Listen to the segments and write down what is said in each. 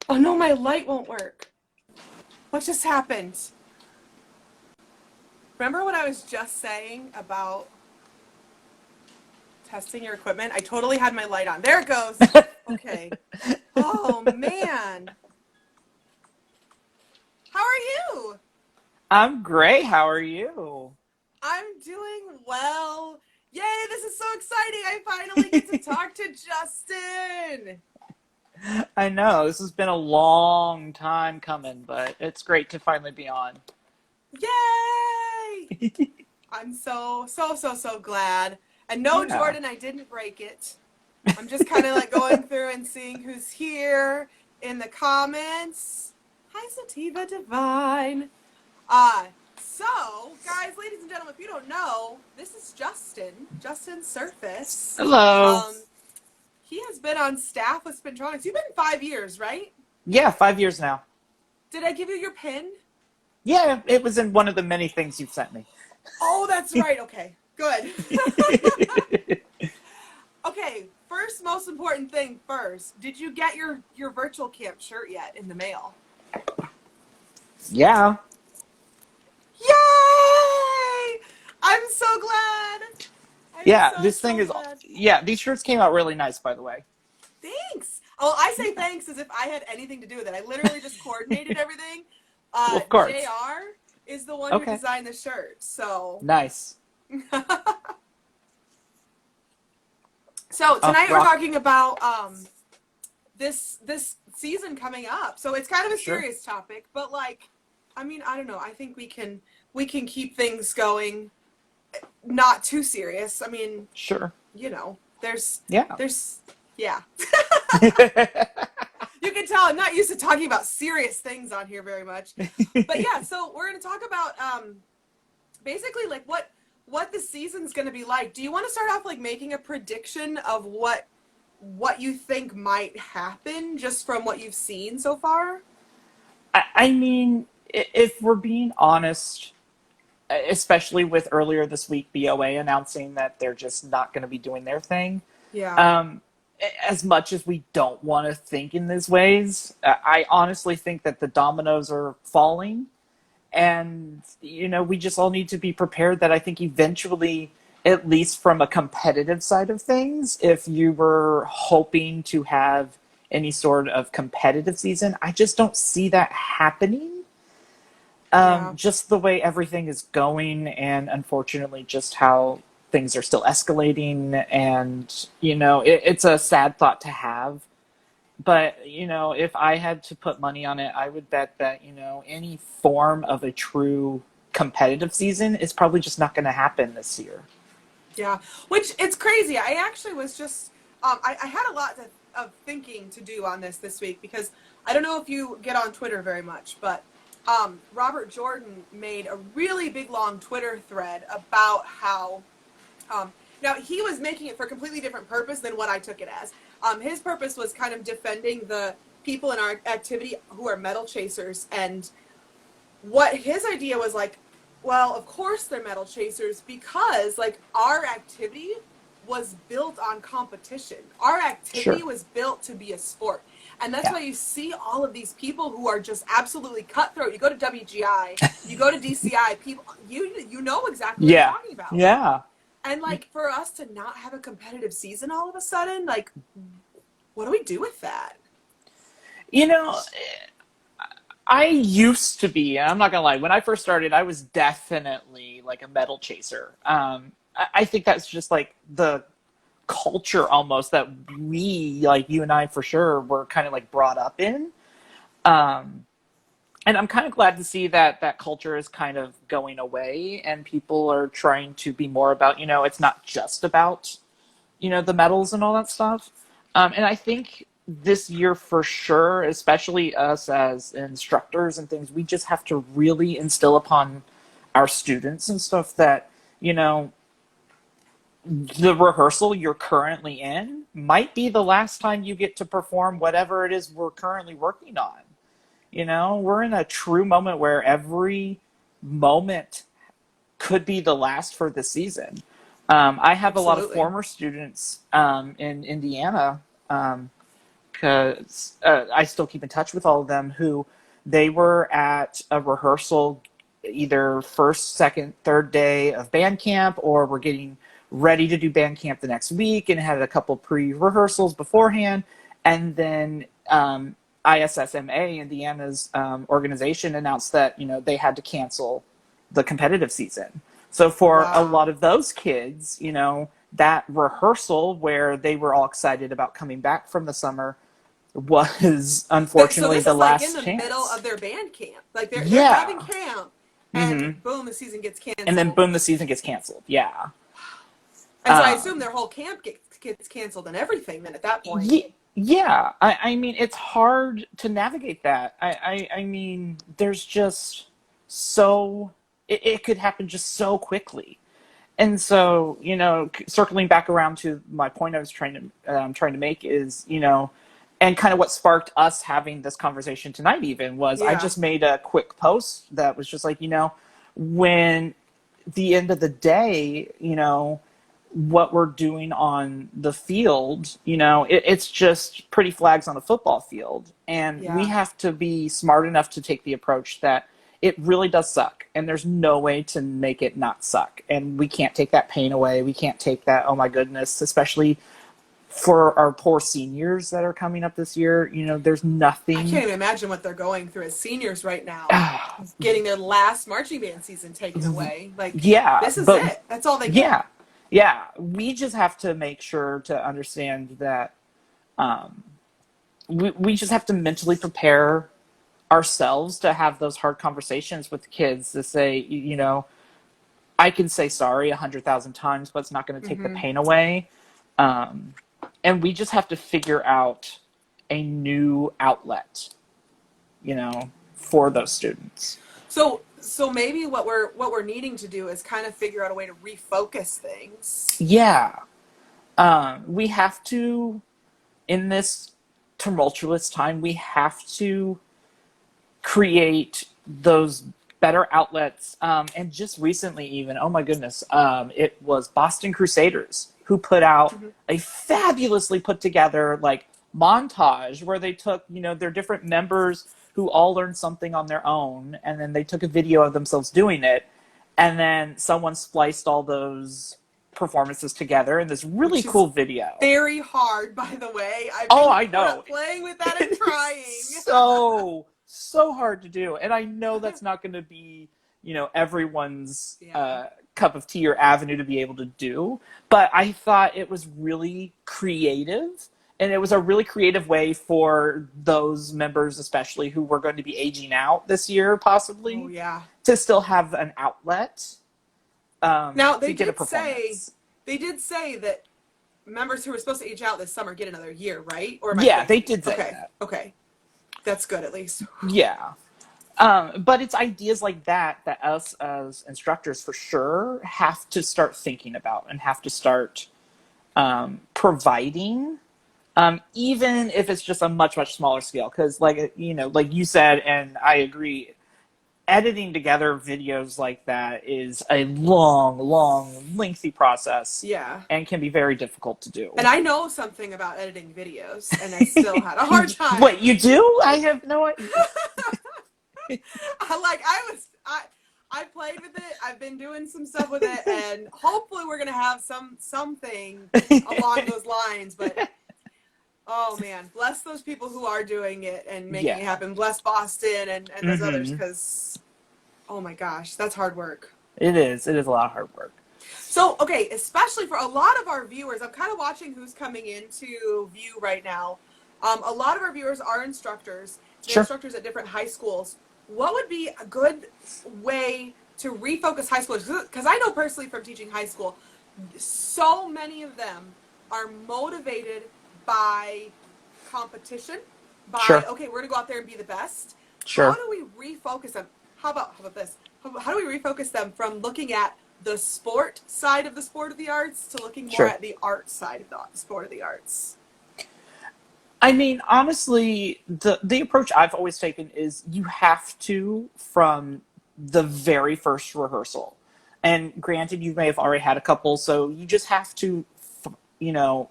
Oh no, my light won't work. What just happened? Remember what I was just saying about testing your equipment? I totally had my light on. There it goes. Okay. Oh man. How are you? I'm great. How are you? I'm doing well. Yay, this is so exciting. I finally get to talk to Justin. I know this has been a long time coming, but it's great to finally be on. Yay! I'm so glad. And no, Yeah. Jordan, I didn't break it. I'm just kind of like going through and seeing who's here in the comments. Hi, Sativa Divine. Uh, guys, ladies and gentlemen, if you don't know, this is Justin Surface. Hello. Um, he has been on staff with Spintronix. You've been 5 years, right? Yeah, 5 years now. Did I give you your pin? Yeah, it was in one of the many things you've sent me. Oh, that's right. Okay, good. Okay, first, most important thing first. Did you get your virtual camp shirt yet in the mail? Yeah. Yay! I'm so glad. I'm Yeah, so this thing so is, glad. yeah, these shirts came out really nice, by the way. Thanks. Oh, I say Yeah. thanks as if I had anything to do with it. I literally just coordinated everything. Well, of course. JR is the one who Okay. designed the shirt. So, Nice. so tonight we're Rock. talking about this season coming up. So it's kind of a Sure. serious topic, but like, I mean, I don't know. I think we can keep things going, not too serious. I mean, Sure. there's Yeah. there's yeah. You can tell I'm not used to talking about serious things on here very much. But yeah, so we're going to talk about basically like what the season's going to be like. Do you want to start off like making a prediction of what you think might happen just from what you've seen so far? I mean, if we're being honest, especially with earlier this week, BOA announcing that they're just not going to be doing their thing. Yeah. Um, as much as we don't want to think in these ways, I honestly think that the dominoes are falling. And, we just all need to be prepared that I think eventually, at least from a competitive side of things, if you were hoping to have any sort of competitive season, I just don't see that happening. Yeah. Just the way everything is going, and unfortunately, just how things are still escalating. And, it's a sad thought to have. But, if I had to put money on it, I would bet that, any form of a true competitive season is probably just not going to happen this year. Yeah, which it's crazy. I actually was just, I had a lot of thinking to do on this week because I don't know if you get on Twitter very much, but Robert Jordan made a really big long Twitter thread about how, now he was making it for a completely different purpose than what I took it as. His purpose was kind of defending the people in our activity who are metal chasers, and what his idea was like, well, of course they're metal chasers because like our activity was built on competition. Our activity Sure. was built to be a sport. And that's Yeah. why you see all of these people who are just absolutely cutthroat. You go to WGI, you go to DCI, people you know exactly what I'm Yeah. talking about. Yeah. And like for us to not have a competitive season all of a sudden, like what do we do with that? You know, I used to be, and I'm not gonna lie, when I first started, I was definitely like a metal chaser. I think that's just like the culture almost that we, like you and I for sure, were kind of like brought up in. Um, and I'm kind of glad to see that that culture is kind of going away and people are trying to be more about, it's not just about, the medals and all that stuff. And I think this year for sure, especially us as instructors and things, we just have to really instill upon our students and stuff that, you know, the rehearsal you're currently in might be the last time you get to perform whatever it is we're currently working on. We're in a true moment where every moment could be the last for the season. I have a lot of Absolutely. former students in Indiana because because I still keep in touch with all of them who they were at a rehearsal either first, second, third day of band camp, or were getting ready to do band camp the next week and had a couple pre-rehearsals beforehand. And then ISSMA, Indiana's organization, announced that, they had to cancel the competitive season. So for a Wow. lot of those kids, that rehearsal where they were all excited about coming back from the summer was So unfortunately this the is like in last the middle chance. of their band camp. Like they're having Yeah. camp, and Hmm. boom, the season gets And then canceled. boom, the season gets canceled. Yeah. And so I assume Um, their whole camp gets canceled and everything. Then at that point, yeah. I mean, it's hard to navigate that. I mean, there's just so it could happen just so quickly. And so, circling back around to my point I was trying to make is, and kind of what sparked us having this conversation tonight even was I yeah, just made a quick post that was just like, when the end of the day, what we're doing on the field, it's just pretty flags on a football field. And we yeah. have to be smart enough to take the approach that it really does suck. And there's no way to make it not suck. And we can't take that pain away. We can't take that, oh my goodness, especially for our poor seniors that are coming up this year. There's I can't nothing. even imagine what they're going through as seniors right now, getting their last marching band season taken away. Like Yeah, this is but it. That's all they get. yeah, yeah. We just have to make sure to understand that um, we just have to mentally prepare ourselves to have those hard conversations with the kids to say, I can say sorry 100,000 times, but it's not going to take the Hmm. pain away. Um, and we just have to figure out a new outlet, for those students. So maybe what we're needing to do is kind of figure out a way to refocus things. Yeah. We have to, in this tumultuous time, we have to create those better outlets. And just recently, even, oh my goodness, it was Boston Crusaders who put out Hmm. a fabulously put together like montage where they took, their different members who all learned something on their own, and then they took a video of themselves doing it, and then someone spliced all those performances together in this really Which is cool video. very hard, by the way. I've Oh, been I know. playing with that and It is trying. so hard to do, and I know that's not going to be everyone's Yeah. cup of tea or avenue to be able to do. But I thought it was really creative, and it was a really creative way for those members, especially who were going to be aging out this year, Oh possibly, yeah. to still have an outlet Now to get a performance. they did say that members who were supposed to age out this summer get another year, right? Or am I Yeah, they crazy? did say Okay. that. Okay. That's good at least. Yeah. But it's ideas like that us as instructors for sure have to start thinking about and have to start providing, even if it's just a much, much smaller scale. Because, like you said, and I agree, editing together videos like that is a long, long, lengthy process Yeah. and can be very difficult to do. And I know something about editing videos, and I still had a hard What, time. you do? I have no idea. I played with it. I've been doing some stuff with it, and hopefully we're gonna have something along those lines. But oh man, bless those people who are doing it and making it Yeah. happen. Bless Boston and those others, Hmm. because oh my gosh, that's hard work. It is. It is a lot of hard work. So, okay, especially for a lot of our viewers, I'm kind of watching who's coming into view right now. A lot of our viewers are instructors. They're Sure. instructors at different high schools. What would be a good way to refocus high schoolers? Because I know personally from teaching high school, so many of them are motivated by competition, by, Sure. okay, we're going to go out there and be the best. How Sure. do we refocus them? How about this? How do we refocus them from looking at the sport side of the sport of the arts to looking more Sure. at the art side of the sport of the arts? I mean, honestly, the approach I've always taken is you have to from the very first rehearsal. And granted, you may have already had a couple, so you just have to,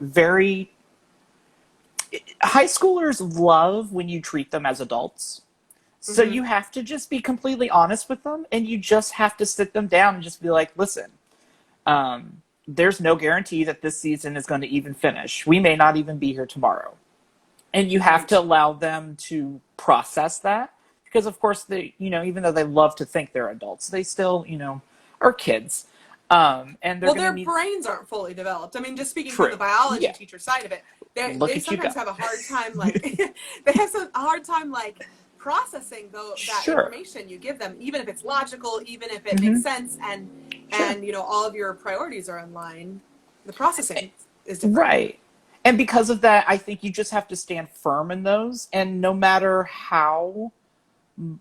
very high schoolers love when you treat them as adults. So Mm-hmm. you have to just be completely honest with them, and you just have to sit them down and just be like, listen, there's no guarantee that this season is going to even finish. We may not even be here tomorrow. And you have to Right. allow them to process that because, of course, they, even though they love to think they're adults, they still, are kids. And they're Well, going to their need brains aren't fully developed. I mean, just speaking from true. the biology Yeah. teacher side of it, Look they at you sometimes go. have a hard time, like, they have a hard time, like, processing that Sure. information you give them, even if it's logical, even if it makes Mm-hmm. sense, Sure. and all of your priorities are in line. The processing is different. Right. And because of that, I think you just have to stand firm in those. And no matter how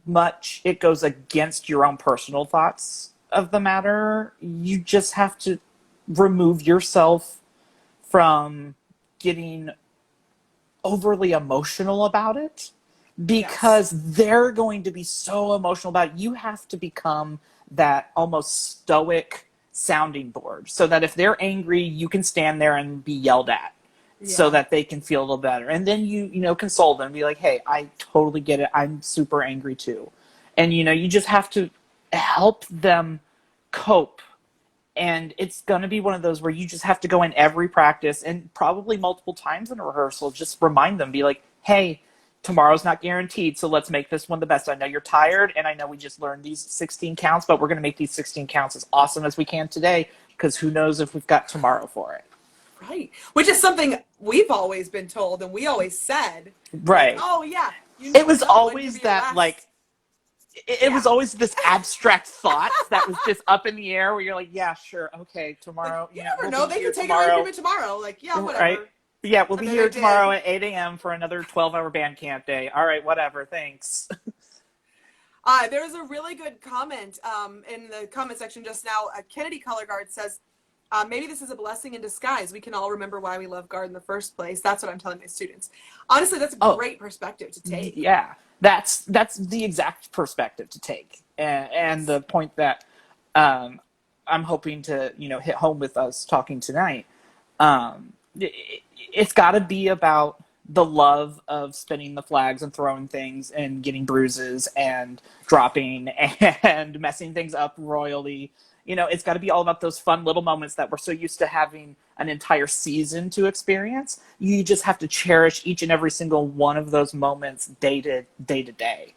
much it goes against your own personal thoughts of the matter, you just have to remove yourself from getting overly emotional about it Yes. because they're going to be so emotional about it. You have to become that almost stoic sounding board so that if they're angry, you can stand there and be yelled at so Yeah. that they can feel a little better. And then console them and be like, hey, I totally get it. I'm super angry too. And, you just have to help them cope, and it's going to be one of those where you just have to go in every practice and probably multiple times in a rehearsal, just remind them, be like, hey, tomorrow's not guaranteed, so let's make this one the best. I know you're tired, and I know we just learned these 16 counts, but we're going to make these 16 counts as awesome as we can today, because who knows if we've got tomorrow for it. Right. Which is something we've always been told, and we always said, like, Right. oh, yeah, you It never was know when could always be your that, like, last. it Yeah. was always this abstract thought that was just up in the air where you're like, yeah, sure, okay, Like, tomorrow, you yeah, never we'll know. be They here could take it away from tomorrow. you tomorrow. Like, yeah, Right. whatever. Yeah, we'll And be then they here tomorrow did. at 8 a.m. for another 12-hour band camp day. All right, whatever. Thanks. There was a really good comment in the comment section just now. Kennedy Color Guard says, maybe this is a blessing in disguise. We can all remember why we love guard in the first place. That's what I'm telling my students. Honestly, that's a Oh, great perspective to take. yeah. That's the exact perspective to take, and Yes. the point that um, I'm hoping to hit home with us talking tonight. It's got to be about the love of spinning the flags and throwing things and getting bruises and dropping and messing things up royally. It's got to be all about those fun little moments that we're so used to having an entire season to experience. You just have to cherish each and every single one of those moments day to day.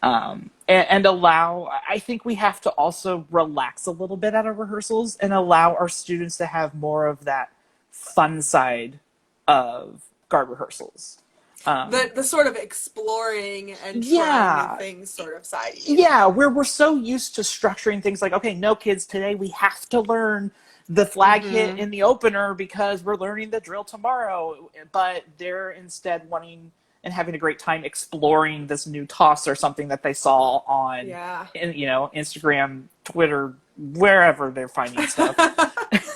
And allow, I think we have to also relax a little bit at our rehearsals and allow our students to have more of that fun side of guard rehearsals. The sort of exploring and trying new Yeah, things sort of side, you mean? yeah, we're so used to structuring things like, okay, no kids, today we have to learn the flag hit Mm-hmm. in the opener because we're learning the drill tomorrow. But they're instead wanting and having a great time exploring this new toss or something that they saw on, Yeah. Instagram, Twitter, wherever they're finding stuff.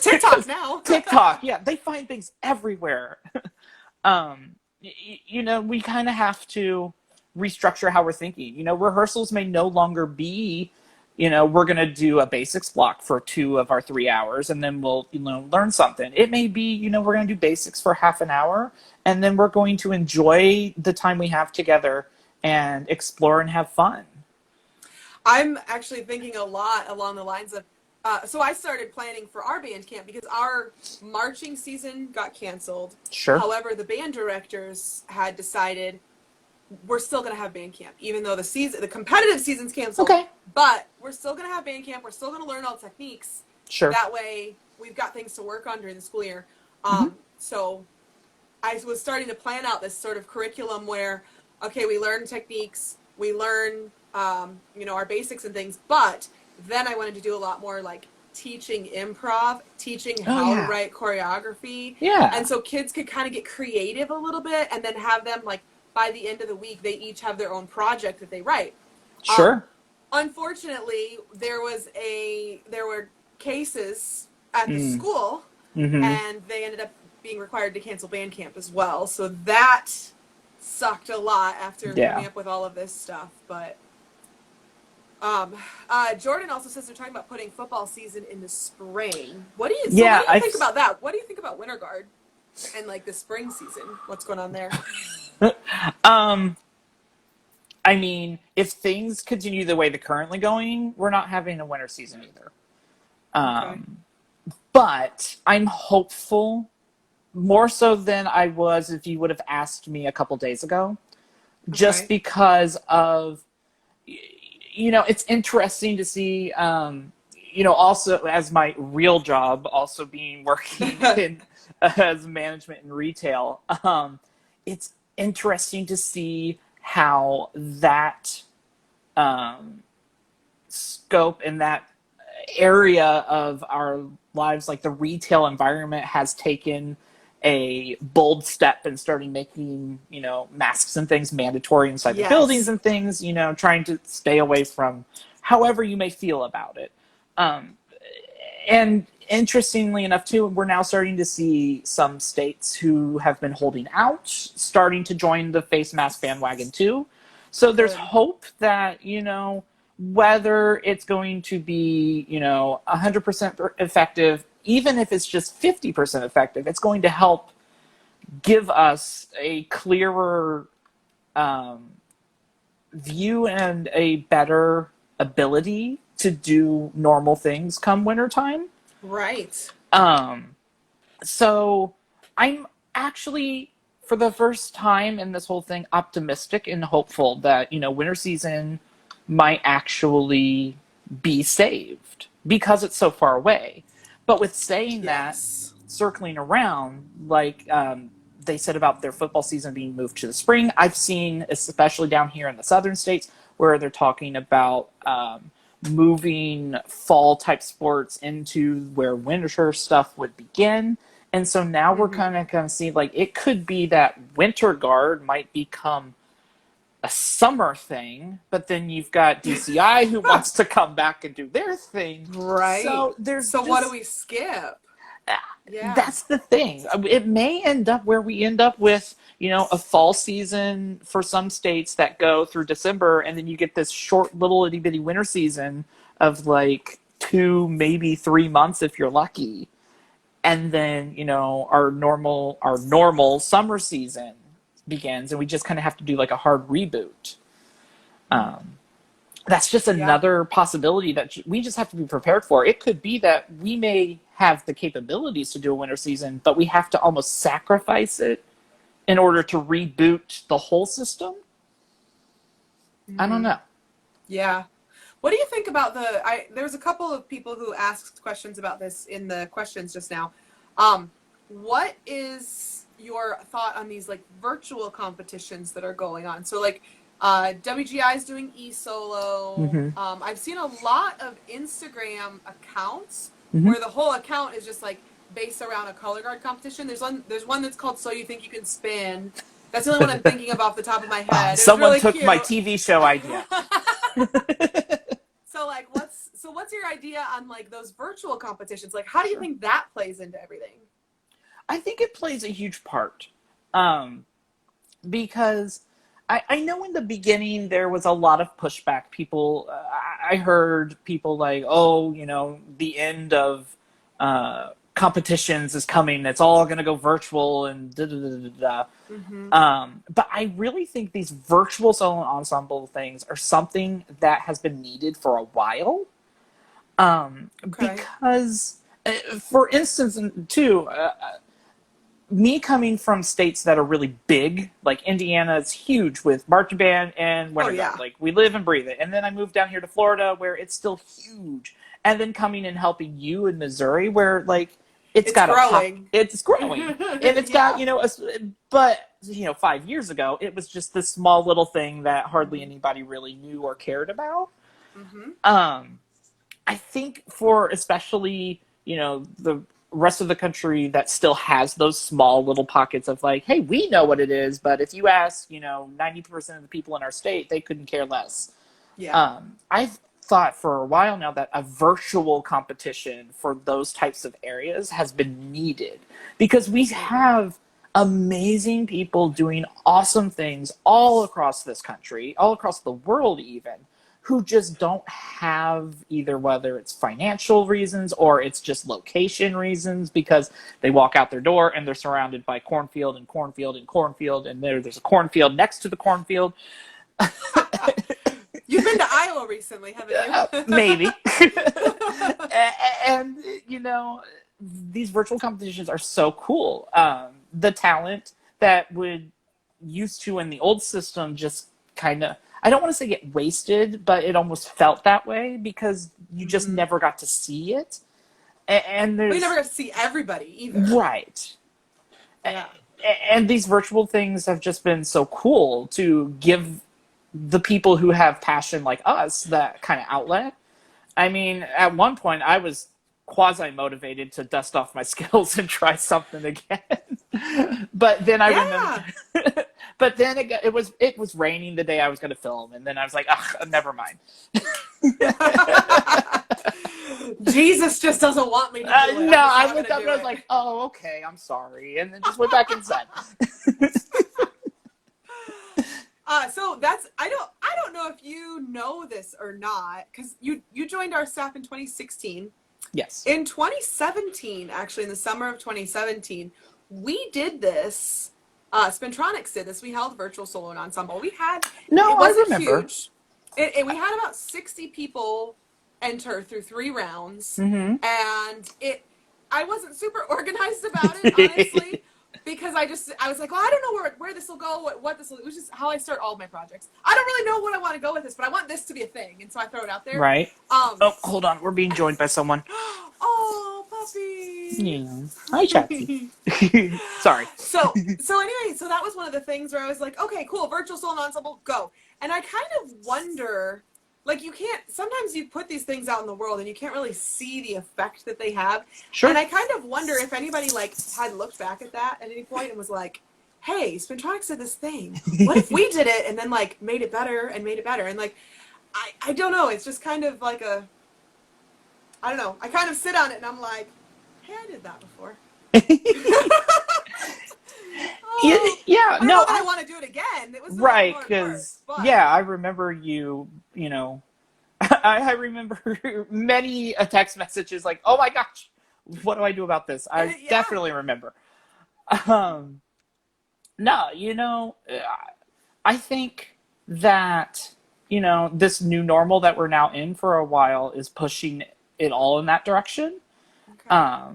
TikTok now. TikTok, yeah, they find things everywhere. We kind of have to restructure how we're thinking. Rehearsals may no longer be, we're going to do a basics block for 2 of our 3 hours and then we'll, learn something. It may be, we're going to do basics for half an hour and then we're going to enjoy the time we have together and explore and have fun. I'm actually thinking a lot along the lines of, so I started planning for our band camp because our marching season got canceled. Sure. However, the band directors had decided we're still going to have band camp, even though the competitive season's canceled. Okay. But we're still going to have band camp. We're still going to learn all techniques. Sure. That way, we've got things to work on during the school year. Mm-hmm. So I was starting to plan out this sort of curriculum where, okay, we learn techniques, we learn, our basics and things, but then I wanted to do a lot more like teaching improv, teaching how to write choreography. Yeah. And so kids could kind of get creative a little bit and then have them like by the end of the week, they each have their own project that they write. Sure. Unfortunately, there were cases at the school Mm-hmm. and they ended up being required to cancel band camp as well. So that sucked a lot after coming up with all of this stuff. But Jordan also says they're talking about putting football season in the spring. What do you think about that? What do you think about Winter Guard? And like the spring season, what's going on there? Um, I mean, if things continue the way they're currently going, we're not having a winter season either. Okay. Um, but I'm hopeful more so than I was if you would have asked me a couple days ago, just Okay. because of, it's interesting to see, also as my real job, also being working in as management and retail, it's interesting to see how that um, scope and that area of our lives, like the retail environment, has taken a bold step in starting making, masks and things mandatory inside the buildings Yes. and things, trying to stay away from however you may feel about it. Um, and interestingly enough, too, we're now starting to see some states who have been holding out starting to join the face mask bandwagon, too. So there's Good. hope that, whether it's going to be, 100% effective, even if it's just 50% effective, it's going to help give us a clearer um, view and a better ability to do normal things come wintertime. Right. Um, so I'm actually, for the first time in this whole thing, optimistic and hopeful that, winter season might actually be saved because it's so far away. But with saying that, Yes. circling around, like they said about their football season being moved to the spring, I've seen, especially down here in the southern states, where they're talking about moving fall type sports into where winter stuff would begin. And so now we're Mm-hmm. kind of seeing, like, it could be that winter guard might become a summer thing, but then you've got DCI who wants to come back and do their thing. Right. So there's So what do just we skip? Yeah. that's the thing. It may end up where we end up with, a fall season for some states that go through December, and then you get this short little itty bitty winter season of like 2, maybe 3 months if you're lucky. And then, our normal summer season begins, and we just kind of have to do like a hard reboot. Um, that's just Yeah. another possibility that we just have to be prepared for. It could be that we may have the capabilities to do a winter season, but we have to almost sacrifice it in order to reboot the whole system. I don't Mm-hmm. know. Yeah. What do you think about there's a couple of people who asked questions about this in the questions just now. What is your thought on these like virtual competitions that are going on? So like WGI is doing e-solo. Mm-hmm. I've seen a lot of Instagram accounts Mm-hmm. where the whole account is just like based around a color guard competition. There's one that's called So You Think You Can Spin. That's the only one I'm thinking of off the top of my head. It was Someone really took my cute. TV show idea. So like what's your idea on like those virtual competitions? Like how do you think that plays into everything? I think it plays a huge part. Um, because I know in the beginning there was a lot of pushback. People, I heard people like, oh, the end of competitions is coming. It's all going to go virtual and da da da da da. Mm-hmm. But I really think these virtual solo ensemble things are something that has been needed for a while. Okay. Because, for instance, too, me coming from states that are really big, like Indiana is huge with marching band and Oh winter guard. yeah. Like we live and breathe it. And then I moved down here to Florida where it's still huge. And then coming and helping you in Missouri where like it's It's got a pop, growing. it's growing. And it's got, Yeah. but 5 years ago, it was just this small little thing that hardly Mm-hmm. anybody really knew or cared about. Mm-hmm. I think for especially, the rest of the country that still has those small little pockets of like, hey, we know what it is, but if you ask, 90% of the people in our state, they couldn't care less. Yeah. I've thought for a while now that a virtual competition for those types of areas has been needed because we have amazing people doing awesome things all across this country, all across the world even, who just don't have either, whether it's financial reasons or it's just location reasons, because they walk out their door and they're surrounded by cornfield and cornfield and cornfield, and there's a cornfield next to the cornfield. You've been to Iowa recently, haven't you? Maybe. And, you know, these virtual competitions are so cool. The talent that would used to in the old system just kind of, I don't want to say get wasted, but it almost felt that way because you just never got to see it. And there's, we never got to see everybody either. Right. Yeah. And these virtual things have just been so cool to give the people who have passion like us that kind of outlet. I mean, at one point I was quasi-motivated to dust off my skills and try something again. But then I remember, but then it was raining the day I was going to film, and then I was like, ugh, never mind. Jesus just doesn't want me to do it. No, I looked up and I was like, oh, okay, I'm sorry, and then just went back inside. So that's, I don't know if you know this or not, because you joined our staff in 2016. Yes. In 2017, actually, in the summer of 2017, we did this. Spintronix did this. We held virtual solo and ensemble. We had, no, it wasn't I remember. huge. We had about 60 people enter through 3 rounds, and I wasn't super organized about it, honestly. Because I was like, well, I don't know where this will go, what this will, it was just how I start all of my projects. I don't really know what I want to go with this, but I want this to be a thing, and so I throw it out there. Right. Oh, hold on, we're being joined by someone. Oh, puppy. Yeah. Hi, Chatsy. Sorry. So anyway, so that was one of the things where I was like, okay, cool, virtual solo and ensemble, go. And I kind of wonder, like, sometimes you put these things out in the world and you can't really see the effect that they have. Sure. And I kind of wonder if anybody, like, had looked back at that at any point and was like, hey, Spintronix did this thing. What if we did it and then, like, made it better and made it better? And, like, I don't know. It's just kind of like I don't know. I kind of sit on it and I'm like, hey, I did that before. Yeah, I know that I want to do it again. It was right, because I remember you know, I remember many text messages like, oh my gosh, what do I do about this? I definitely remember. No, you know, I think that, you know, this new normal that we're now in for a while is pushing it all in that direction. Okay.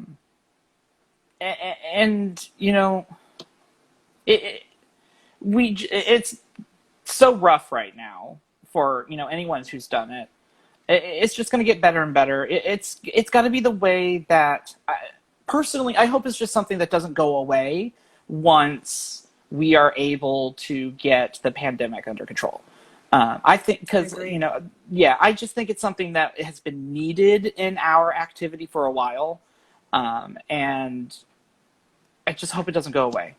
And you know, it's so rough right now for, you know, anyone who's done it. It's just going to get better and better. It's got to be the way that, personally, I hope it's just something that doesn't go away once we are able to get the pandemic under control. I think because, you know, I just think it's something that has been needed in our activity for a while. And I just hope it doesn't go away.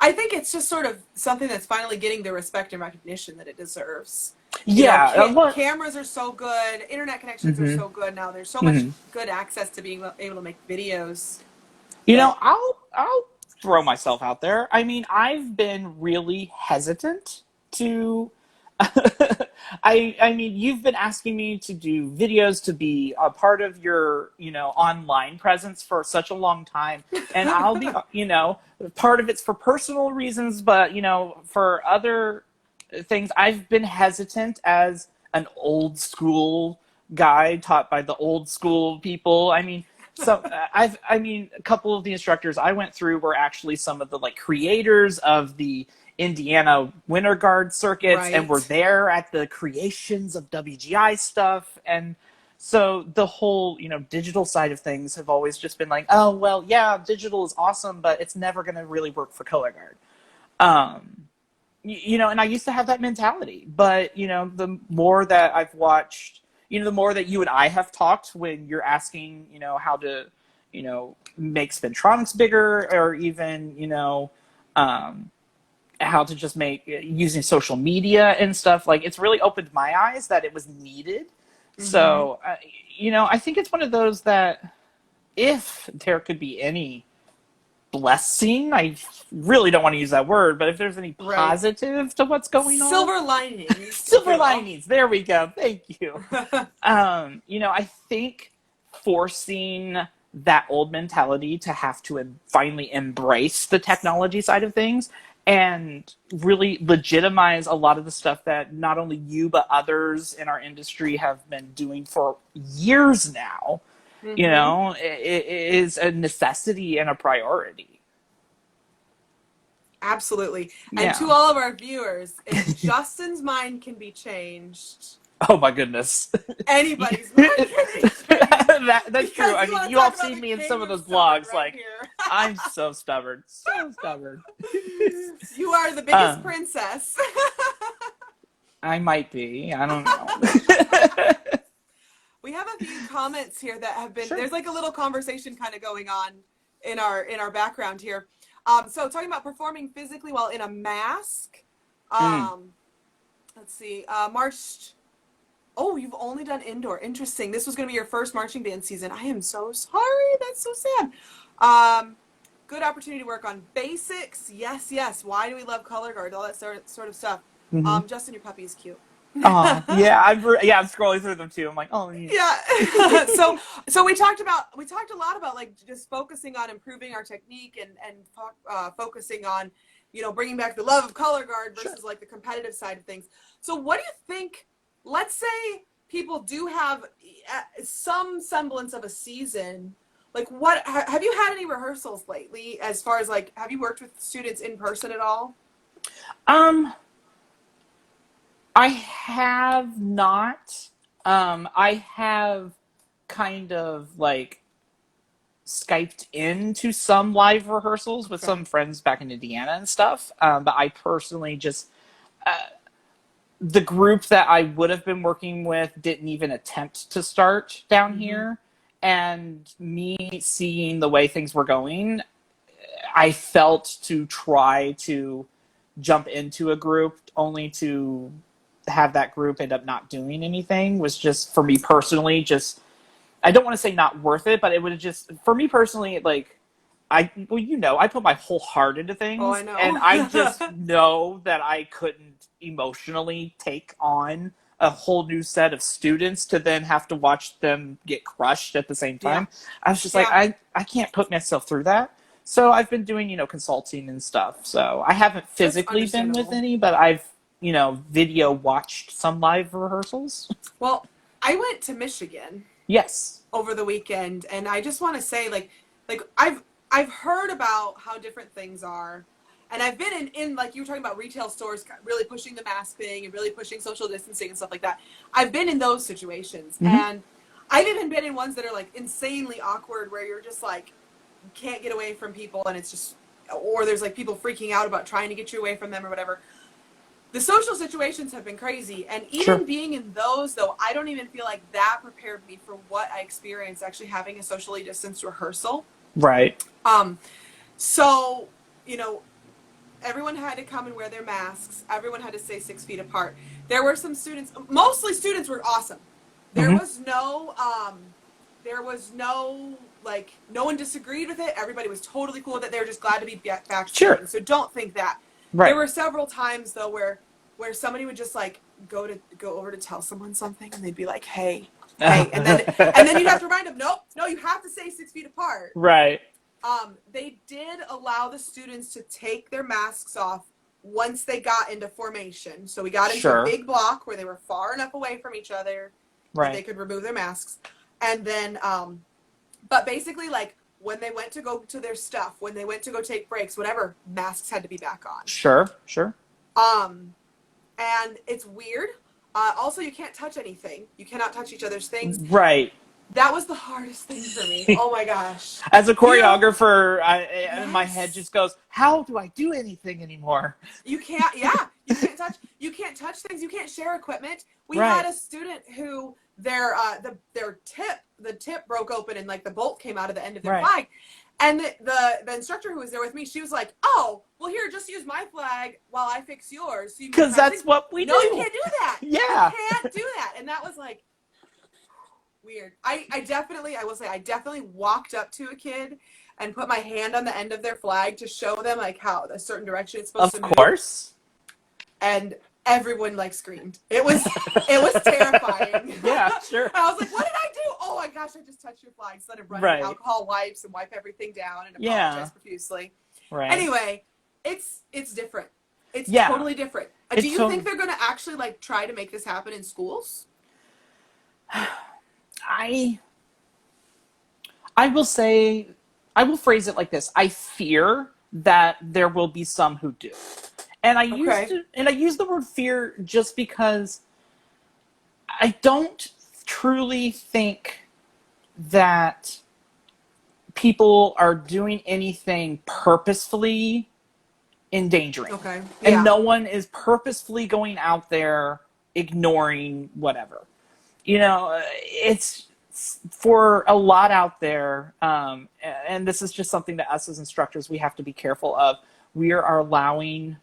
I think it's just sort of something that's finally getting the respect and recognition that it deserves. Yeah. You know, cameras are so good. Internet connections are so good now. There's so much good access to being able to make videos. You know, I'll throw myself out there. I mean, I've been really hesitant to... I mean, you've been asking me to do videos, to be a part of your, you know, online presence for such a long time. And I'll be, you know, part of it's for personal reasons, but, you know, for other things, I've been hesitant as an old school guy taught by the old school people. I mean, so I mean, a couple of the instructors I went through were actually some of the, like, creators of the Indiana Winter Guard circuits, and were there at the creations of WGI stuff. And so the whole, you know, digital side of things have always just been like, oh, well, yeah, digital is awesome, but it's never going to really work for color guard. You know, and I used to have that mentality, but, you know, the more that I've watched, you know, the more that you and I have talked when you're asking, you know, how to, you know, make Spintronix bigger, or even, you know, how to just make, using social media and stuff, like, it's really opened my eyes that it was needed. So, you know, I think it's one of those that if there could be any blessing, I really don't want to use that word, but if there's any Right. positive to what's going on. Silver linings. Silver linings. There we go. Thank you. I think forcing that old mentality to have to finally embrace the technology side of things and really legitimize a lot of the stuff that not only you but others in our industry have been doing for years now, it is a necessity and a priority. Absolutely. Yeah. And to all of our viewers, if Justin's mind can be changed, oh my goodness, anybody's mind can be changed. that's true. I mean, you all seen me in some of those vlogs. Right, like, I'm so stubborn, so stubborn. You are the biggest princess. I might be. I don't know. We have a few comments here that have been. Sure. There's like a little conversation kind of going on in our background here. So talking about performing physically while in a mask. Let's see. March. Oh, you've only done indoor. Interesting. This was going to be your first marching band season. I am so sorry. That's so sad. Good opportunity to work on basics. Yes, yes. Why do we love color guard? All that sort of stuff. Justin, your puppy is cute. Oh, yeah. I'm scrolling through them too. I'm like, oh, yeah. So we talked a lot about like just focusing on improving our technique and focusing on, bringing back the love of color guard versus like the competitive side of things. So what do you think? Let's say people do have some semblance of a season. Like, what have you had any rehearsals lately? As far as like, have you worked with students in person at all? I have not. I have kind of like Skyped into some live rehearsals with some friends back in Indiana and stuff. But I personally just, the group that I would have been working with didn't even attempt to start down here. And me seeing the way things were going, I felt to try to jump into a group only to have that group end up not doing anything was just, for me personally, just, I don't want to say not worth it, but it would have just, for me personally, like, I put my whole heart into things. Oh, I know. And I just know that I couldn't emotionally take on a whole new set of students to then have to watch them get crushed at the same time. Yeah. I was just like, I can't put myself through that. So I've been doing, consulting and stuff. So I haven't physically been with any, but I've, video watched some live rehearsals. Well, I went to Michigan. Yes. Over the weekend, and I just want to say, like I've heard about how different things are, and I've been in like you were talking about retail stores really pushing the mask thing and really pushing social distancing and stuff like that. I've been in those situations, and I've even been in ones that are like insanely awkward, where you're just like you can't get away from people, and it's just, or there's like people freaking out about trying to get you away from them or whatever. The social situations have been crazy, and even being in those, though, I don't even feel like that prepared me for what I experienced actually having a socially distanced rehearsal. Right. So, everyone had to come and wear their masks. Everyone had to stay 6 feet apart. There were some students, mostly students were awesome. There was no, like, no one disagreed with it. Everybody was totally cool with it. They were just glad to be back. Sure. So don't think that. Right. There were several times though where somebody would just like go over to tell someone something, and they'd be like, "Hey," and then you'd have to remind them, "No, you have to stay 6 feet apart." Right. They did allow the students to take their masks off once they got into formation. So we got into a big block where they were far enough away from each other that they could remove their masks, and then, but basically like. When they went to go to their stuff, when they went to go take breaks, whatever, masks had to be back on. Sure. And it's weird. Also, you can't touch anything. You cannot touch each other's things. Right. That was the hardest thing for me. Oh my gosh. As a choreographer, my head just goes, how do I do anything anymore? You can't, you can't touch things. You can't share equipment. We had a student who their tip broke open, and like the bolt came out of the end of their flag. And the instructor who was there with me, she was like, "Oh, well, here, just use my flag while I fix yours." Because that's what we do. No, you can't do that. Yeah. You can't do that. And that was like weird. I definitely walked up to a kid and put my hand on the end of their flag to show them like how a certain direction it's supposed Of to move. course. And everyone like screamed. It was terrifying. Yeah, sure. I was like, what did I do? Oh my gosh, I just touched your flag. Instead of running alcohol wipes and wipe everything down and apologize profusely. Right. Anyway, it's different. It's totally different. Do you think they're going to actually like try to make this happen in schools? I will say, I will phrase it like this. I fear that there will be some who do. And I use the word fear just because I don't truly think that people are doing anything purposefully endangering. Okay. And no one is purposefully going out there ignoring whatever. You know, it's for a lot out there, and this is just something that us as instructors, we have to be careful of. We are allowing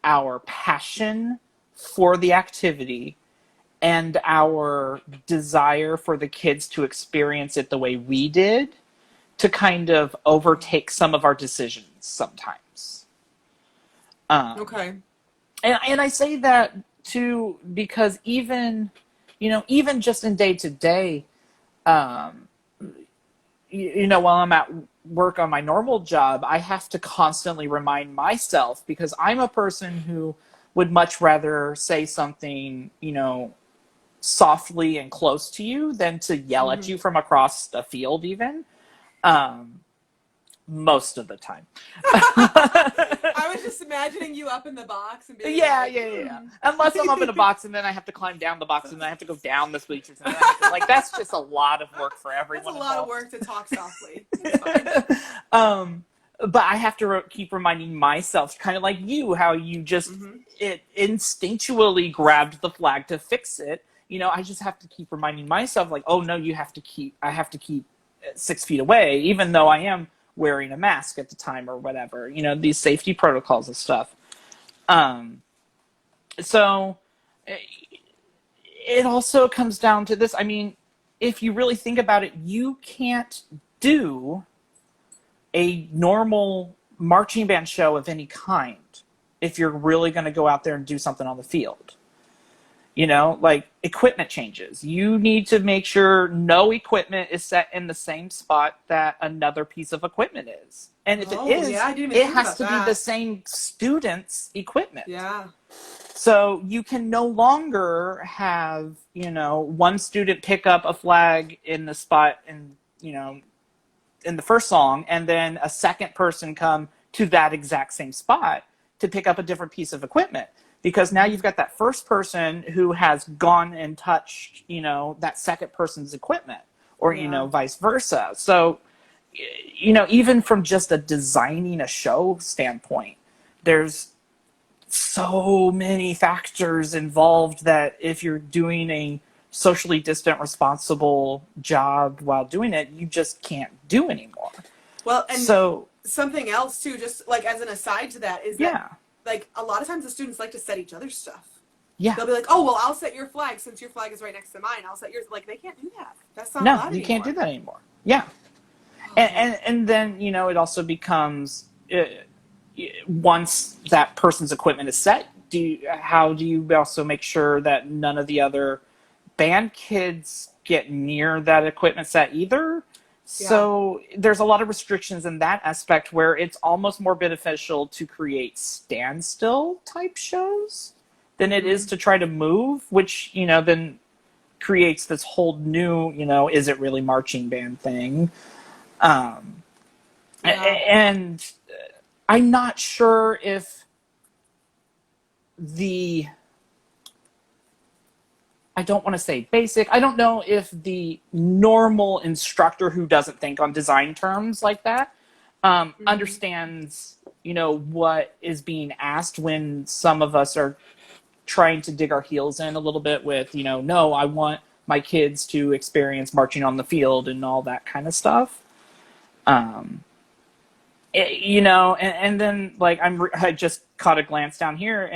our passion for the activity and our desire for the kids to experience it the way we did to kind of overtake some of our decisions sometimes. Okay. And I say that too because even just in day to day, while I'm at work on my normal job, I have to constantly remind myself, because I'm a person who would much rather say something, softly and close to you than to yell at you from across the field even. Most of the time. I was just imagining you up in the box and being yeah. Unless I'm up in a box and then I have to climb down the box and then I have to go down the bleachers. And like, that's just a lot of work for everyone. That's a lot of work to talk softly. But I have to keep reminding myself, kind of like you, how you just it instinctually grabbed the flag to fix it. I just have to keep reminding myself, like, oh no, I have to keep 6 feet away, even though I am wearing a mask at the time or whatever, these safety protocols and stuff. So it also comes down to this. I mean, if you really think about it, you can't do a normal marching band show of any kind if you're really going to go out there and do something on the field. Like equipment changes. You need to make sure no equipment is set in the same spot that another piece of equipment is. And if it is, it has to be the same student's equipment. Yeah. So you can no longer have, one student pick up a flag in the spot in the first song, and then a second person come to that exact same spot to pick up a different piece of equipment. Because now you've got that first person who has gone and touched, that second person's equipment, or, vice versa. So, even from just a designing a show standpoint, there's so many factors involved that if you're doing a socially distant, responsible job while doing it, you just can't do anymore. Well, and so something else too, just like as an aside to that, is that like a lot of times the students like to set each other's stuff. Yeah. They'll be like, oh, well, I'll set your flag since your flag is right next to mine. I'll set yours. Like, they can't do that. That's not allowed anymore. No, you can't do that anymore. Yeah. Oh. And then, it also becomes, once that person's equipment is set, how do you also make sure that none of the other band kids get near that equipment set either? So there's a lot of restrictions in that aspect where it's almost more beneficial to create standstill type shows than it is to try to move, which, then creates this whole new, is it really marching band thing? And I'm not sure if I don't want to say basic. I don't know if the normal instructor who doesn't think on design terms like that understands, what is being asked when some of us are trying to dig our heels in a little bit with, no, I want my kids to experience marching on the field and all that kind of stuff. And then like I just caught a glance down here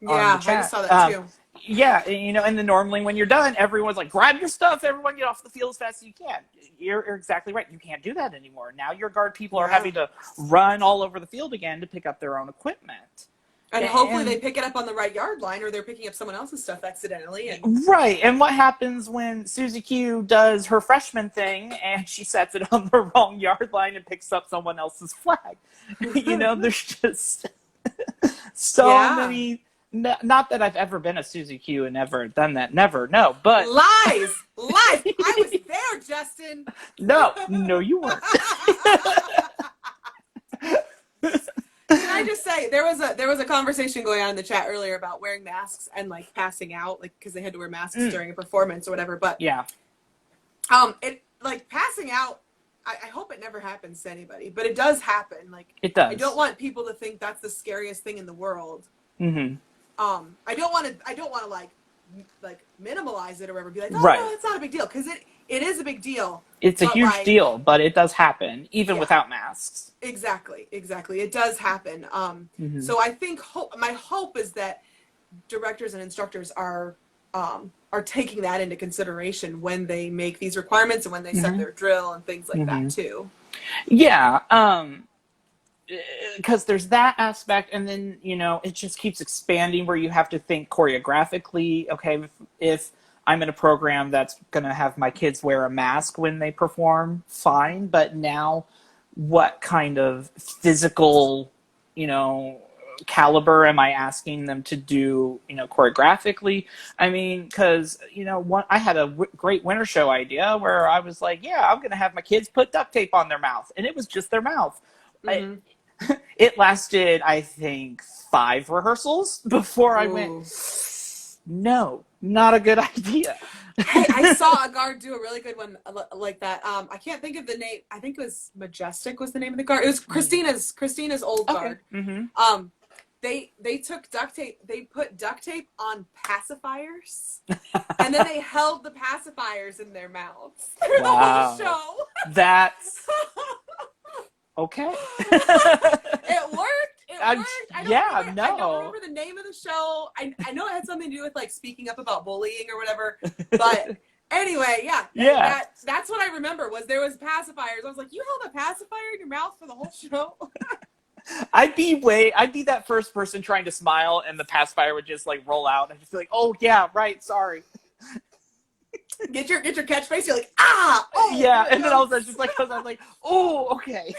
on the chat. I just saw that too. Yeah, and then normally when you're done, everyone's like, grab your stuff, everyone get off the field as fast as you can. You're exactly right. You can't do that anymore. Now your guard people are having to run all over the field again to pick up their own equipment. And hopefully they pick it up on the right yard line, or they're picking up someone else's stuff accidentally. Right. And what happens when Susie Q does her freshman thing and she sets it on the wrong yard line and picks up someone else's flag? There's just so many. Not that I've ever been a Susie Q and ever done that. Never. No. But lies. I was there, Justin. No, you weren't. Can I just say there was a conversation going on in the chat earlier about wearing masks and like passing out, like because they had to wear masks during a performance or whatever. But it like passing out. I hope it never happens to anybody, but it does happen. Like it does. I don't want people to think that's the scariest thing in the world. Mm-hmm. I don't want to like minimalize it or whatever. Be like, no, it's not a big deal, because it is a big deal. It's a huge deal, but it does happen even without masks. Exactly. It does happen. So I think my hope is that directors and instructors are taking that into consideration when they make these requirements and when they set their drill and things like that too. Yeah. Because there's that aspect, and then it just keeps expanding where you have to think choreographically. Okay, if I'm in a program that's going to have my kids wear a mask when they perform, fine, but now what kind of physical caliber am I asking them to do choreographically? I mean, because I had a great winter show idea where I was like, I'm going to have my kids put duct tape on their mouth, and it was just their mouth. It lasted, I think, 5 rehearsals before I went, no, not a good idea. Hey, I saw a guard do a really good one like that. I can't think of the name. I think it was Majestic was the name of the guard. It was Christina's old guard. Mm-hmm. They took duct tape. They put duct tape on pacifiers, and then they held the pacifiers in their mouths through the whole show. That's okay. It worked. I don't remember the name of the show. I know it had something to do with like speaking up about bullying or whatever. But anyway, that's what I remember was there was pacifiers. I was like, you held a pacifier in your mouth for the whole show? I'd be that first person trying to smile, and the pacifier would just like roll out, and I'd just be like, oh yeah, right, sorry. Get your catchphrase. You're like, and then I was just like, oh, okay.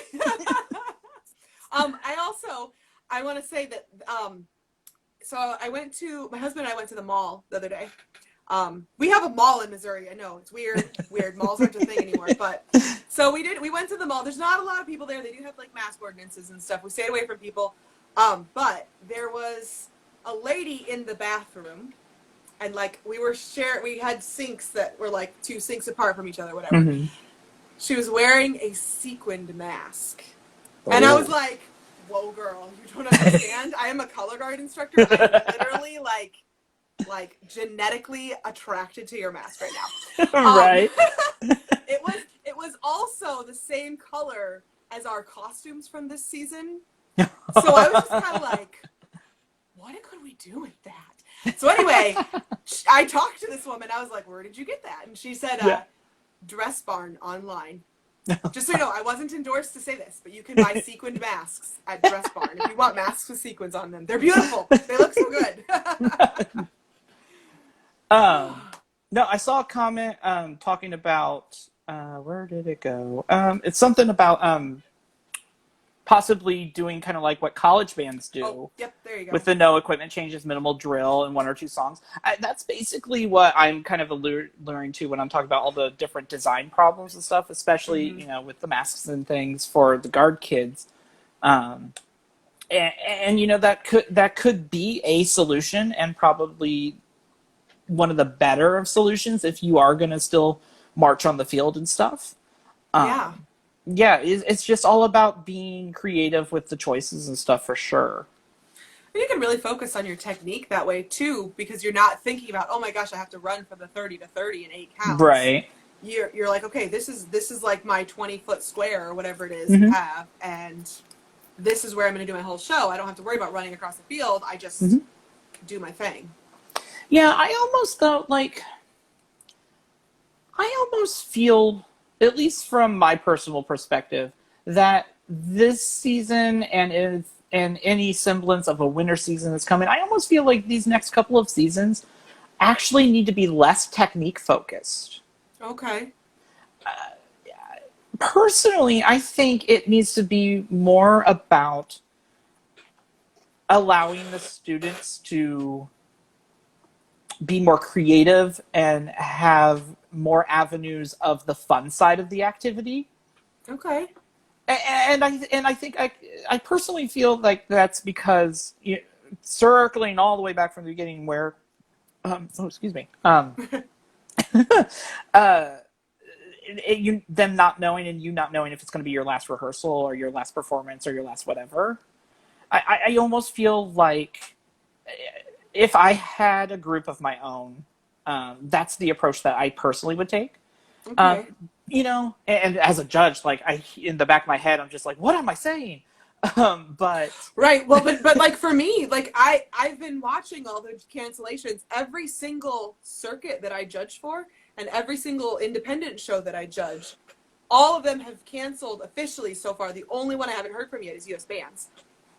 I want to say that so my husband and I went to the mall the other day. We have a mall in Missouri. I know it's weird. Malls aren't a thing anymore, but so we went to the mall. There's not a lot of people there. They do have like mask ordinances and stuff. We stayed away from people. But there was a lady in the bathroom, and like we had sinks that were like 2 sinks apart from each other, whatever. Mm-hmm. She was wearing a sequined mask. And I was like, whoa, girl, you don't understand. I am a color guard instructor. I'm literally like genetically attracted to your mask right now. Right. It was also the same color as our costumes from this season. So I was just kind of like, what could we do with that? So anyway, I talked to this woman. I was like, where did you get that? And she said, Dress Barn online. Just so you know, I wasn't endorsed to say this, but you can buy sequined masks at Dress Barn if you want masks with sequins on them. They're beautiful. They look so good. No, I saw a comment talking about where did it go? It's something about possibly doing kind of like what college bands do. Oh, yep, there you go. With the no equipment changes, minimal drill, and 1 or 2 songs. That's basically what I'm kind of alluring to when I'm talking about all the different design problems and stuff, especially with the masks and things for the guard kids. And that could be a solution, and probably one of the better of solutions if you are going to still march on the field and stuff. Yeah, it's just all about being creative with the choices and stuff for sure. And you can really focus on your technique that way too, because you're not thinking about, oh my gosh, I have to run for the 30 to 30 in 8 counts. Right. You're like, okay, this is like my 20-foot square or whatever it is you have, and this is where I'm going to do my whole show. I don't have to worry about running across the field. I just do my thing. Yeah, I almost though like I almost feel, at least from my personal perspective, that this season and any semblance of a winter season that's coming, I almost feel like these next couple of seasons actually need to be less technique focused. Okay. Personally, I think it needs to be more about allowing the students to be more creative and have more avenues of the fun side of the activity. Okay. And I think I personally feel like that's because circling all the way back from the beginning where oh excuse me uh them not knowing and you not knowing if it's going to be your last rehearsal or your last performance or your last whatever. I almost feel like if I had a group of my own, that's the approach that I personally would take. Um, Okay. and as a judge, like in the back of my head, I'm just like, what am I saying? But Right. Well, but like for me, like I've been watching all the cancellations. Every single circuit that I judge for, and every single independent show that I judge, all of them have canceled officially so far. The only one I haven't heard from yet is U.S. Bands,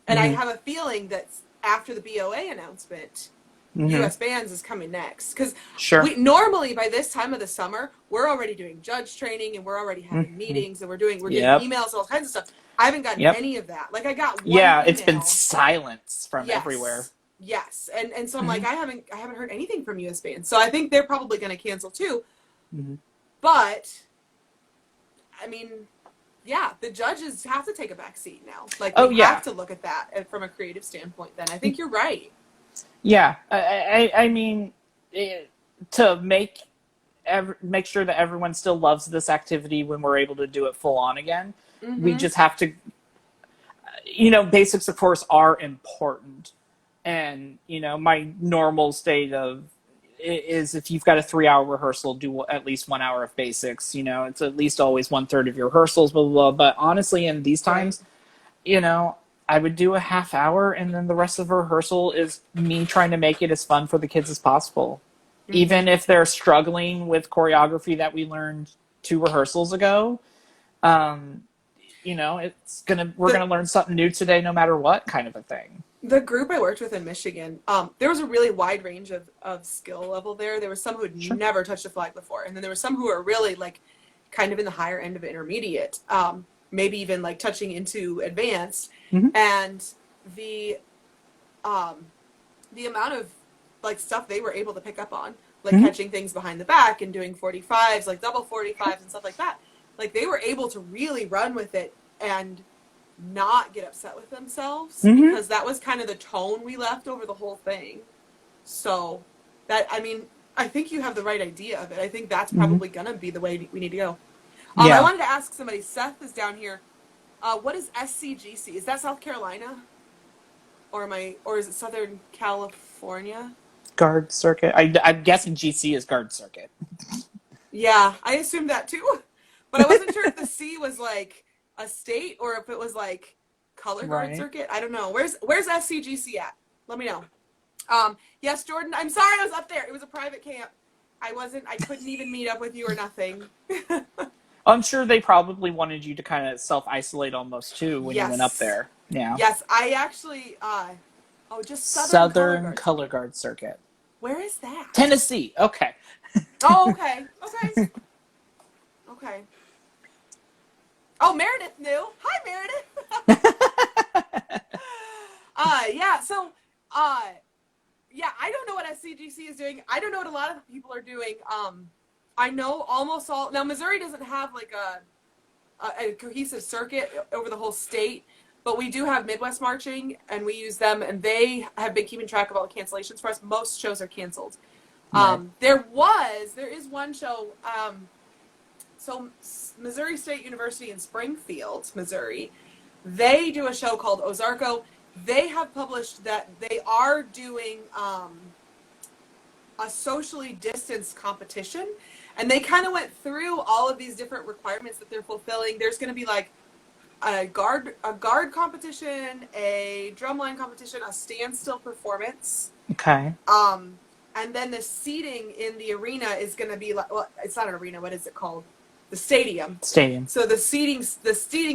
and I mm-hmm, have a feeling that after the BOA announcement, mm-hmm, U.S. Bands is coming next because sure, we normally by this time of the summer we're already doing judge training and we're already having mm-hmm, meetings and we're getting yep, emails and all kinds of stuff. I haven't gotten yep, any of that. Like I got one yeah, it's been email. silence from everywhere. Yes. Yes. And so I'm Mm-hmm, like I haven't heard anything from US Bands. So I think they're probably going to cancel too. mm-hmm. But I mean, yeah, the judges have to take a back seat now. Like Oh they have yeah, to look at that from a creative standpoint then. I think you're right. yeah. I mean, to make sure that everyone still loves this activity when we're able to do it full on again, we Mhm. just have to, basics of course are important. And, my normal state of is if you've got a 3 hour rehearsal, do at least 1 hour of basics. It's at least always one third of your rehearsals, blah, blah, blah. But honestly, in these Right. times, I would do a half hour and then the rest of the rehearsal is me trying to make it as fun for the kids as possible. Even Mhm. if they're struggling with choreography that we learned 2 rehearsals ago, um, we're The gonna learn something new today no matter what kind of a thing. the group I worked with in Michigan, there was a really wide range of skill level there. There were some who had Sure. never touched a flag before, and then there were some who were really like kind of in the higher end of intermediate, maybe even like touching into advanced. Mm-hmm. And the um, the amount of like stuff they were able to pick up on, like Mm-hmm. catching things behind the back and doing 45s, like double Sure. 45s and stuff like that. Like they were able to really run with it and not get upset with themselves Mm-hmm. because that was kind of the tone we left over the whole thing. So that I mean, I think you have the right idea of it. I think that's Mm-hmm. probably gonna be the way we need to go. I Yeah. wanted to ask somebody. Seth is down here. What is SCGC? Is that South Carolina, or is it Southern California? Guard circuit. I'm guessing GC is guard circuit. Yeah, I assumed that too, but I wasn't sure if the C was like a state or if it was like color guard Right. circuit. I don't know. Where's SCGC at? Let me know. Yes, Jordan. I'm sorry I was up there. It was a private camp. I couldn't even meet up with you or nothing. I'm sure they probably wanted you to kind of self isolate almost too when you went up Yes. there. Yeah. Yes, I actually, just Southern Color Southern Guard color Circuit. guard circuit. Where is that? Tennessee. Okay. Oh, okay. Okay. Okay. Oh, Meredith knew. Hi, Meredith. Yeah, so, uh, yeah, I don't know what SCGC is doing. I don't know what a lot of people are doing. I know almost all, now Missouri doesn't have like a cohesive circuit over the whole state, but we do have Midwest Marching, and we use them, and they have been keeping track of all the cancellations for us. Most shows are canceled. Right. There is one show, so Missouri State University in Springfield, Missouri, they do a show called Ozarko. They have published that they are doing a socially distanced competition, and they kind of went through all of these different requirements that they're fulfilling. There's going to be like a guard competition, a drumline competition, a standstill performance. Okay. Um, and then the seating in the arena is going to be like, well, it's not an arena. What is it called? The stadium. Stadium. So the seating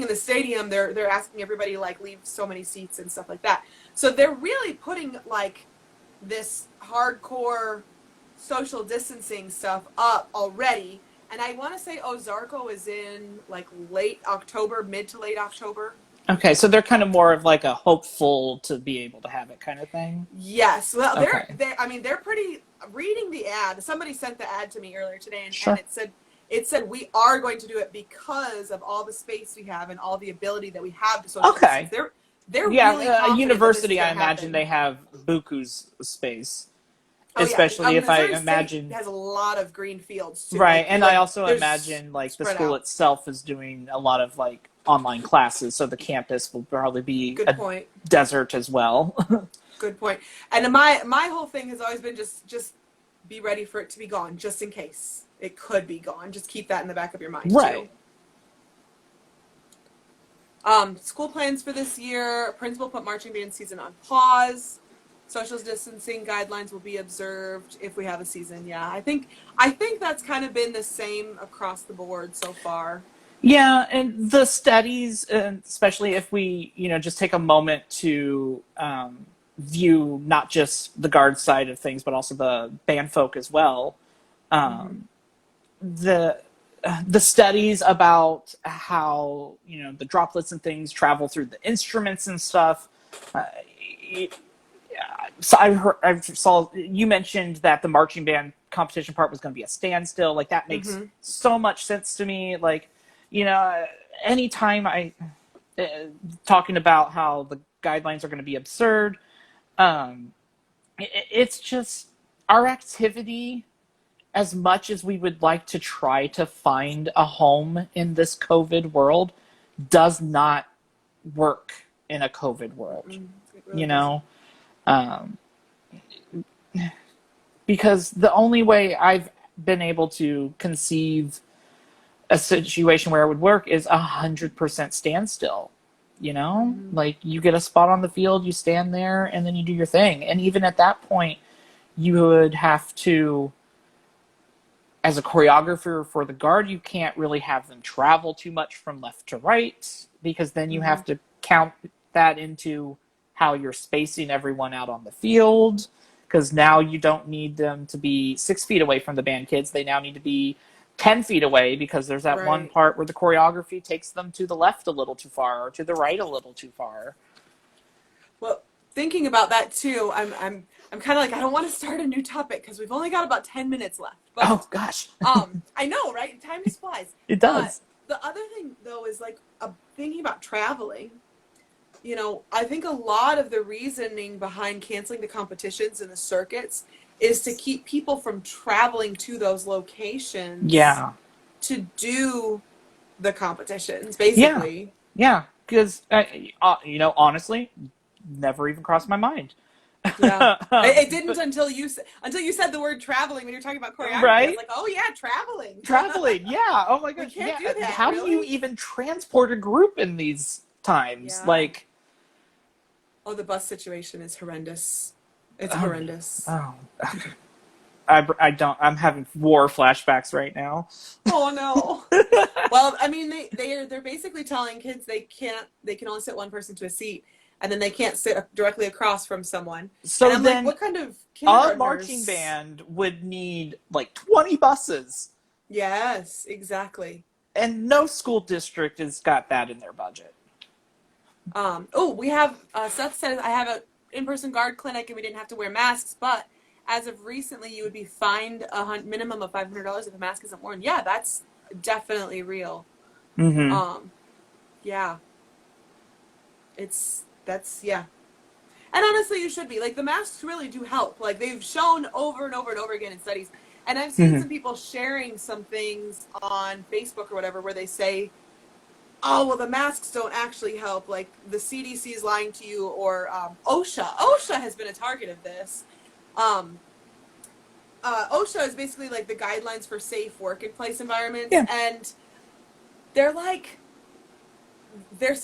in the stadium, they're asking everybody to like leave so many seats and stuff like that. So they're really putting like this hardcore social distancing stuff up already. And I want to say Ozarko is in like late October, mid to late October. Okay, so they're kind of more of like a hopeful to be able to have it kind of thing. Yes. Well, Okay. they're pretty, reading the ad. Somebody sent the ad to me earlier today, and, Sure. and it said we are going to do it because of all the space we have and all the ability that we have to social Okay. distance. They're Yeah, really a confident university, that this I is gonna imagine happen. they have buku's space. Oh Especially yeah, if I Missouri imagine State has a lot of green fields too. right, and I also there's imagine like the spread school out. itself is doing a lot of like online classes, so the campus will probably be Good a point. desert as well. Good point. And my whole thing has always been just be ready for it to be gone, just in case it could be gone. Just keep that in the back of your mind Right. too. School plans for this year. Principal put marching band season on pause. Social distancing guidelines will be observed if we have a season. Yeah, I think that's kind of been the same across the board so far. Yeah, and the studies, especially if we, just take a moment to view not just the guard side of things, but also the band folk as well. The studies about how the droplets and things travel through the instruments and stuff. So I saw you mentioned that the marching band competition part was going to be a standstill. Like that makes so much sense to me. Like, anytime talking about how the guidelines are going to be absurd, it's just our activity. As much as we would like to try to find a home in this COVID world, does not work in a COVID world. Really because the only way I've been able to conceive a situation where it would work is 100% standstill. Like you get a spot on the field, you stand there, and then you do your thing. And even at that point, you would have to, as a choreographer for the guard, you can't really have them travel too much from left to right, because then you have to count that into how you're spacing everyone out on the field, because now you don't need them to be 6 feet away from the band kids. They now need to be 10 feet away, because there's that one part where the choreography takes them to the left a little too far or to the right a little too far. Well, thinking about that too, I'm kind of like, I don't want to start a new topic because we've only got about 10 minutes left. But, oh gosh. I know, right? Time just flies. It does. The other thing though is like thinking about traveling. I think a lot of the reasoning behind canceling the competitions and the circuits is to keep people from traveling to those locations. Yeah. To do the competitions, basically. Yeah, because honestly, never even crossed my mind. Yeah, it didn't until you said the word traveling when you're talking about choreography. Right? I was like, oh yeah, traveling. Traveling, yeah. Oh my gosh, we can't do that. How really? do you even transport a group in these times? Yeah. Like, the bus situation is horrendous. It's horrendous. Oh, I don't. I'm having war flashbacks right now. Oh no. Well, I mean, they're basically telling kids they can only sit one person to a seat, and then they can't sit directly across from someone. So and I'm then, like, what kind of a marching band would need like 20 buses. Yes, exactly. And no school district has got that in their budget. We have Seth says I have an in-person guard clinic and we didn't have to wear masks, but as of recently, you would be fined a minimum of $500 if a mask isn't worn. Yeah, that's definitely real. Mm-hmm. Yeah. Yeah. And honestly, you should be. Like, the masks really do help. Like, they've shown over and over and over again in studies. And I've seen some people sharing some things on Facebook or whatever where they say, oh, well, the masks don't actually help. Like, the CDC is lying to you, or OSHA. OSHA has been a target of this. OSHA is basically like the guidelines for safe workplace environments. Yeah. And they're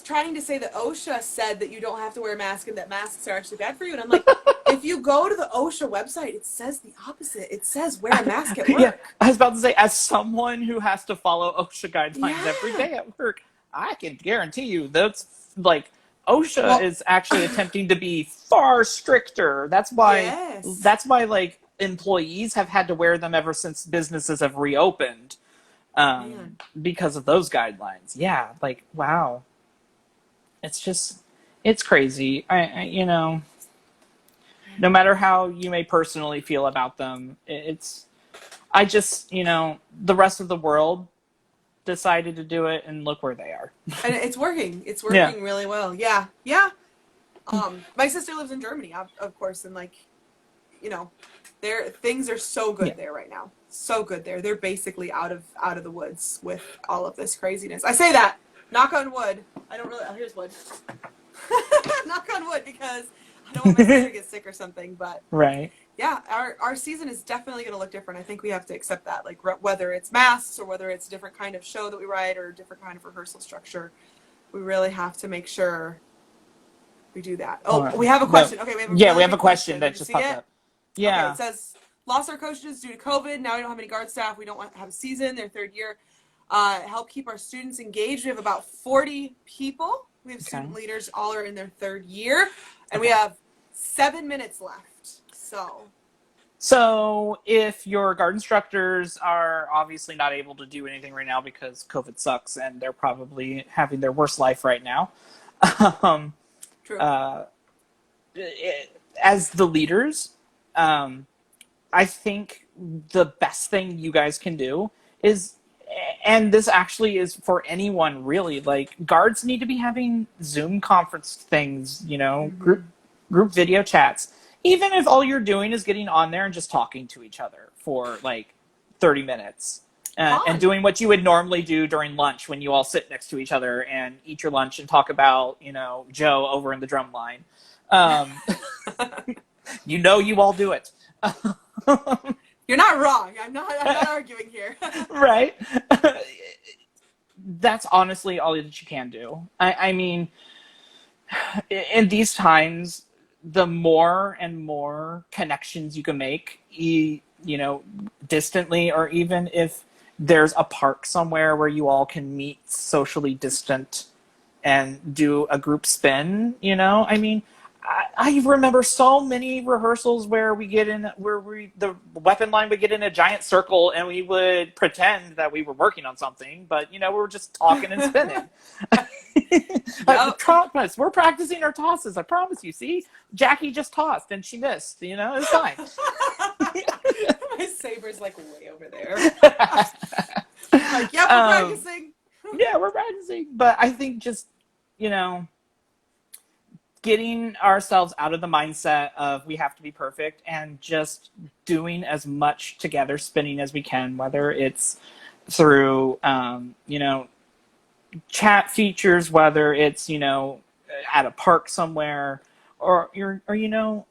trying to say that OSHA said that you don't have to wear a mask and that masks are actually bad for you. And I'm like, if you go to the OSHA website, it says the opposite. It says wear a mask at Yeah, work. I was about to say, as someone who has to follow OSHA guidelines every Yeah. day at work, I can guarantee you that's like OSHA Well, is actually attempting to be far stricter. That's why yes. like employees have had to wear them ever since businesses have reopened, Man. because of those guidelines. Yeah, like wow, it's just it's crazy. No matter how you may personally feel about them, it's I just, the rest of the world decided to do it, and look where they are. And it's working. It's Yeah. working really well. Yeah. Yeah. My sister lives in Germany, of course, and like, you know, their things are so Yeah. good there right now. So good there. They're basically out of the woods with all of this craziness. I say that, knock on wood. I don't really. Oh, here's wood. Knock on wood, because I don't want my sister to get sick or something. But Right. yeah, our season is definitely going to look different. I think we have to accept that. Like whether it's masks or whether it's a different kind of show that we write or a different kind of rehearsal structure, we really have to make sure we do that. Oh, we have a question. Okay, we have a Yeah, really we have a big question that Did you just see popped it? up. Okay, Yeah. it says, lost our coaches due to COVID. Now we don't have any guard staff. We don't want to have a season. Their third year. Help keep our students engaged. We have about 40 people. We have student leaders. All are in their third year. And we have 7 minutes left. So if your guard instructors are obviously not able to do anything right now because COVID sucks and they're probably having their worst life right now, um, True. As the leaders, I think the best thing you guys can do is, and this actually is for anyone really, like guards need to be having Zoom conference things, group video chats, even if all you're doing is getting on there and just talking to each other for like 30 minutes. And doing what you would normally do during lunch when you all sit next to each other and eat your lunch and talk about, Joe over in the drum line. You all do it. You're not wrong. I'm not arguing here. Right. That's honestly all that you can do. I mean, in these times, the more and more connections you can make, distantly, or even if there's a park somewhere where you all can meet socially distant and do a group spin, I mean, I remember so many rehearsals where the weapon line would get in a giant circle and we would pretend that we were working on something, but we were just talking and spinning. Yep. We're practicing our tosses. I promise you. See, Jackie just tossed and she missed. It's fine. My saber's like way over there. Like, yeah, we're practicing. Yeah, we're practicing. But I think just getting ourselves out of the mindset of we have to be perfect and just doing as much together spinning as we can, whether it's through chat features, whether it's at a park somewhere, or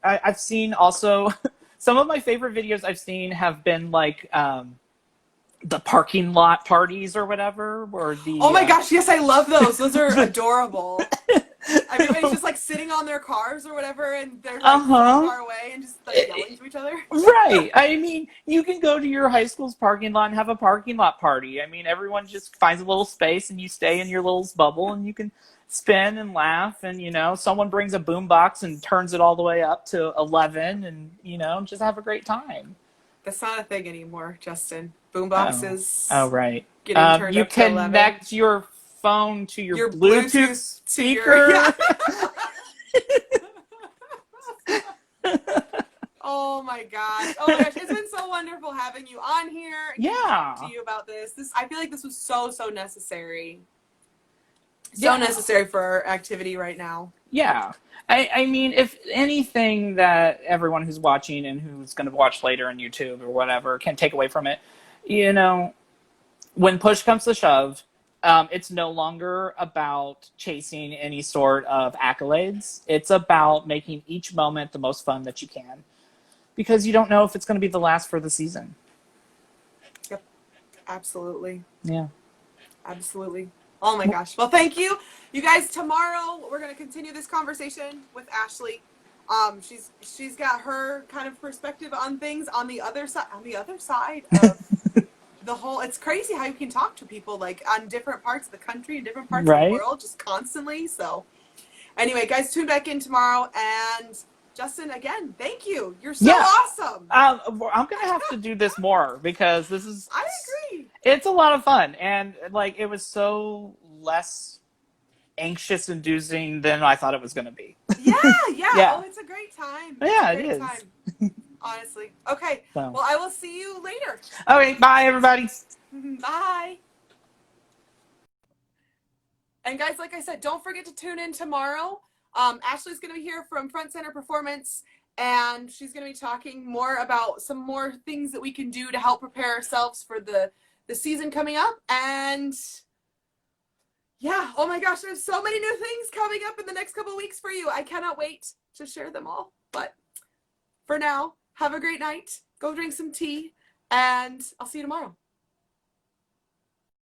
I've seen also some of my favorite videos I've seen have been like the parking lot parties or whatever, or the oh my gosh, yes, I love those. Those are adorable. Everybody's just like sitting on their cars or whatever, and they're like far away and just like yelling to each other. Right. I mean, you can go to your high school's parking lot and have a parking lot party. I mean, everyone just finds a little space and you stay in your little bubble and you can spin and laugh, and someone brings a boombox and turns it all the way up to 11, and just have a great time. That's not a thing anymore, Justin. Boomboxes. Oh, right. Getting turned you up to 11. Connect your phone to your Bluetooth speaker. Oh my gosh. Oh my gosh. It's been so wonderful having you on here. And talk to you about this. I feel like this was so necessary. So necessary for our activity right now. Yeah. I mean, if anything that everyone who's watching and who's going to watch later on YouTube or whatever can take away from it, when push comes to shove, it's no longer about chasing any sort of accolades. It's about making each moment the most fun that you can, because you don't know if it's going to be the last for the season. Yep. Absolutely. Yeah. Absolutely. Oh my gosh. Well, thank you. You guys, tomorrow we're going to continue this conversation with Ashley. She's got her kind of perspective on things on the other side of the whole. It's crazy how you can talk to people like on different parts of the country and different parts of the Right? world just constantly. So anyway, guys, tune back in tomorrow. And Justin, again, thank you. You're so Yeah. awesome. I'm going to have to do this more because this is. I agree. It's a lot of fun. And, like, it was so less anxious inducing than I thought it was going to be. Yeah. Yeah. Oh, it's a great time. Yeah, it's a it great is. time. Honestly. Okay. So. Well, I will see you later. Okay, bye, everybody. Bye. And guys, like I said, don't forget to tune in tomorrow. Ashley's going to be here from Front Center Performance, and she's going to be talking more about some more things that we can do to help prepare ourselves for the season coming up. And yeah, oh my gosh, there's so many new things coming up in the next couple of weeks for you. I cannot wait to share them all. But for now, have a great night. Go drink some tea, and I'll see you tomorrow.